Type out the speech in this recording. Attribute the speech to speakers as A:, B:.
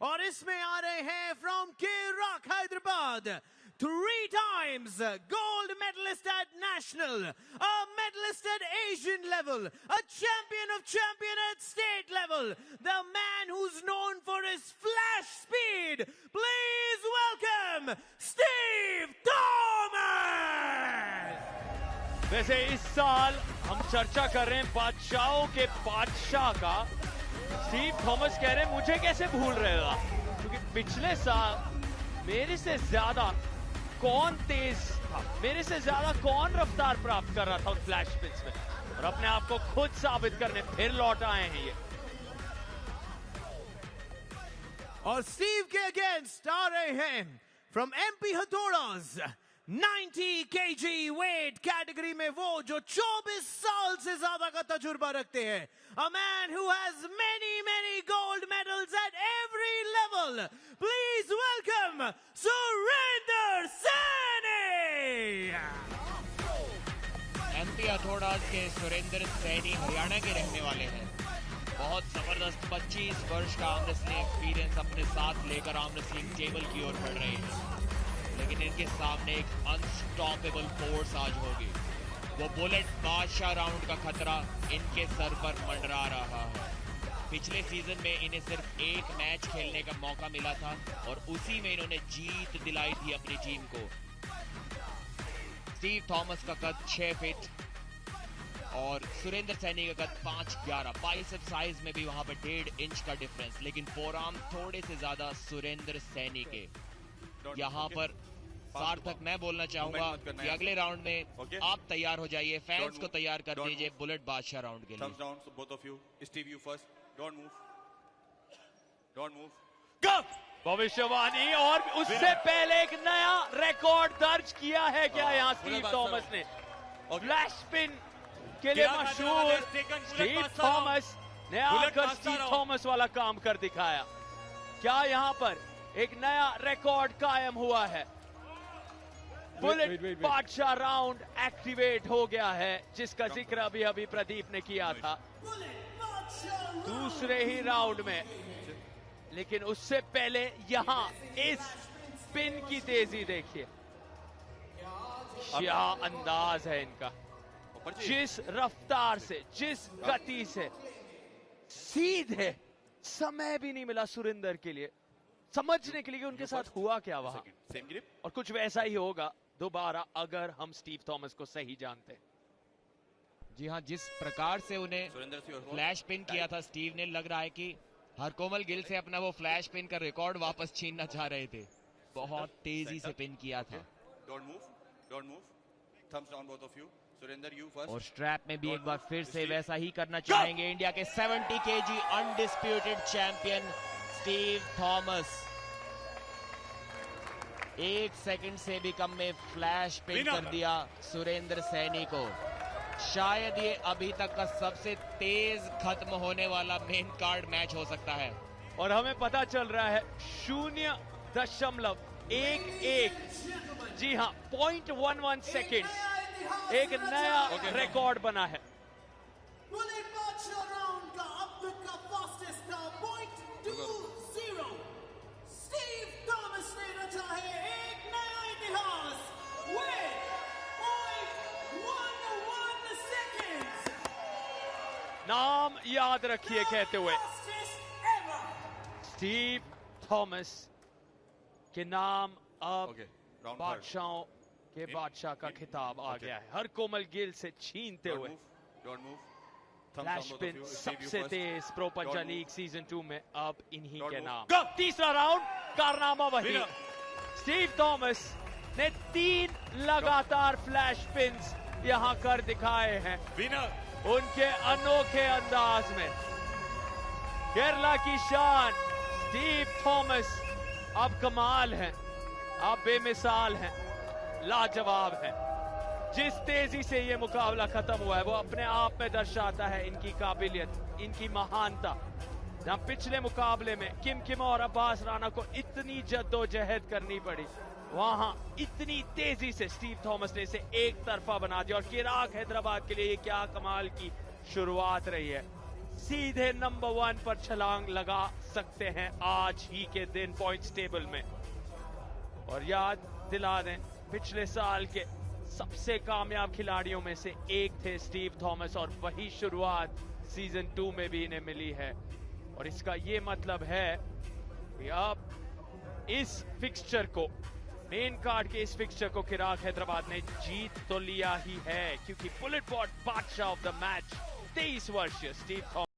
A: और इसमें आ रहे हैं from K-Rock Hyderabad, 3 times gold medalist at national, a medalist at Asian level, a champion of champion at state level, the man who's known for his flash speed. Please welcome Steve Thomas.
B: वैसे इस साल हम चर्चा कर रहे हैं बादशाहों के बादशाह का। स्टीव थॉमस कह रहे हैं मुझे कैसे भूल रहेगा, क्योंकि पिछले साल मेरे से ज्यादा कौन तेज था, मेरे से ज्यादा कौन रफ्तार प्राप्त कर रहा था उन फ्लैश स्पिन्स में, और अपने आप को खुद साबित करने फिर लौट आए हैं ये।
A: और स्टीव के अगेंस्ट आ रहे हैं from MP हथौड़ास, 90 kg weight category में वो जो 24 साल से ज्यादा का तजुर्बा रखते हैं, a man who has many gold medals at every level. Please welcome Surinder Saini.
C: MP हथौड़ास के सुरेंद्र सैनी हरियाणा के रहने वाले हैं। बहुत जबरदस्त 25 वर्ष का आर्म रेसलिंग एक्सपीरियंस अपने साथ लेकर आर्म रेसलिंग टेबल की ओर बढ़ रहे हैं, लेकिन इनके सामने एक अनस्टॉपेबल फोर्स आज होगी। वो बुलेट बादशाह राउंड का खतरा इनके सर पर मंडरा रहा है। पिछले सीजन में इन्हें सिर्फ एक मैच खेलने का मौका मिला था और उसी में इन्होंने जीत दिलाई थी अपनी टीम को। स्टीव थॉमस का कद 6 फीट और सुरेंद्र सैनी का कद 5'11", बाइसेप साइज में भी वहां पर 1.5 इंच का डिफरेंस, लेकिन फोरआर्म थोड़े से ज्यादा सुरेंद्र सैनी के। यहाँ पर सार्थक मैं बोलना चाहूंगा कि अगले राउंड में आप तैयार हो जाइए, फैंस को तैयार कर दीजिए बुलेट बादशाह राउंड के लिए।
B: भविष्यवाणी, और उससे पहले एक नया रिकॉर्ड दर्ज किया है क्या यहाँ स्टीव थॉमस ने। फ्लैश स्पिन के लिए मशहूर स्टीव थॉमस ने आकर स्टीव थॉमस वाला काम कर दिखाया। क्या यहाँ पर एक नया रिकॉर्ड कायम हुआ है? बुलेट बादशाह राउंड एक्टिवेट हो गया है, जिसका जिक्र अभी प्रदीप ने किया था दूसरे ही राउंड में। लेकिन उससे पहले यहाँ इस स्पिन की तेजी देखिए, क्या अंदाज है इनका, जिस रफ्तार से, जिस गति से, सीधे समय भी नहीं मिला सुरेंद्र के लिए समझने के लिए कि उनके साथ हुआ क्या वहां, और कुछ वैसा ही होगा दोबारा अगर हम स्टीव थॉमस को सही जानते हैं।
C: जी हाँ, जिस प्रकार से उन्हें फ्लैश पिन किया था स्टीव ने, लग रहा है कि हरकोमल गिल से अपना वो फ्लैश पिन का रिकॉर्ड वापस छीनना चाह रहे थे। बहुत तेजी से पिन किया था। और स्ट्रैप में भी एक बार फिर से वैसा ही करना चाहेंगे इंडिया के 70 kg undisputed champion Steve Thomas. 1 second से भी कम में फ्लैश पिन कर दिया सुरेंद्र सैनी को। शायद ये अभी तक का सबसे तेज खत्म होने वाला मेन कार्ड मैच हो सकता है।
B: और हमें पता चल रहा है 0.11, जी हाँ 0.11 सेकेंड एक नया रिकॉर्ड बना है। नाम याद रखिए कहते हुए स्टीव थॉमस के नाम अब बादशाहों के बादशाह का खिताब आ गया है, हरकोमल गिल से छीनते हुए। फ्लैश पिन सबसे तेज प्रो पंजा लीग सीजन 2 में अब इन्हीं के नाम। तीसरा राउंड कारनामा वही, स्टीव थॉमस ने 3 लगातार फ्लैश पिन्स यहां कर दिखाए हैं उनके अनोखे अंदाज में। केरला की शान स्टीव थॉमस अब कमाल हैं, अब बेमिसाल हैं, लाजवाब हैं। जिस तेजी से ये मुकाबला खत्म हुआ है वो अपने आप में दर्शाता है इनकी काबिलियत, इनकी महानता। जहां पिछले मुकाबले में किम और अब्बास राणा को इतनी जद्दोजहद करनी पड़ी, वहां इतनी तेजी से स्टीव थॉमस ने इसे एक तरफा बना दिया। और K-Rock हैदराबाद के लिए ये क्या कमाल की शुरुआत रही है। सीधे नंबर 1 पर छलांग लगा सकते हैं आज ही के दिन पॉइंट्स टेबल में। और याद दिला दें, पिछले साल के सबसे कामयाब खिलाड़ियों में से एक थे स्टीव थॉमस, और वही शुरुआत सीजन 2 में भी इन्हें मिली है। और इसका ये मतलब है कि अब इस फिक्सचर को, मेन कार्ड के इस फिक्सचर को चिराग हैदराबाद ने जीत तो लिया ही है, क्योंकि बुलेट पॉट बादशाह ऑफ द मैच 23 वर्षीय स्टीव थॉमस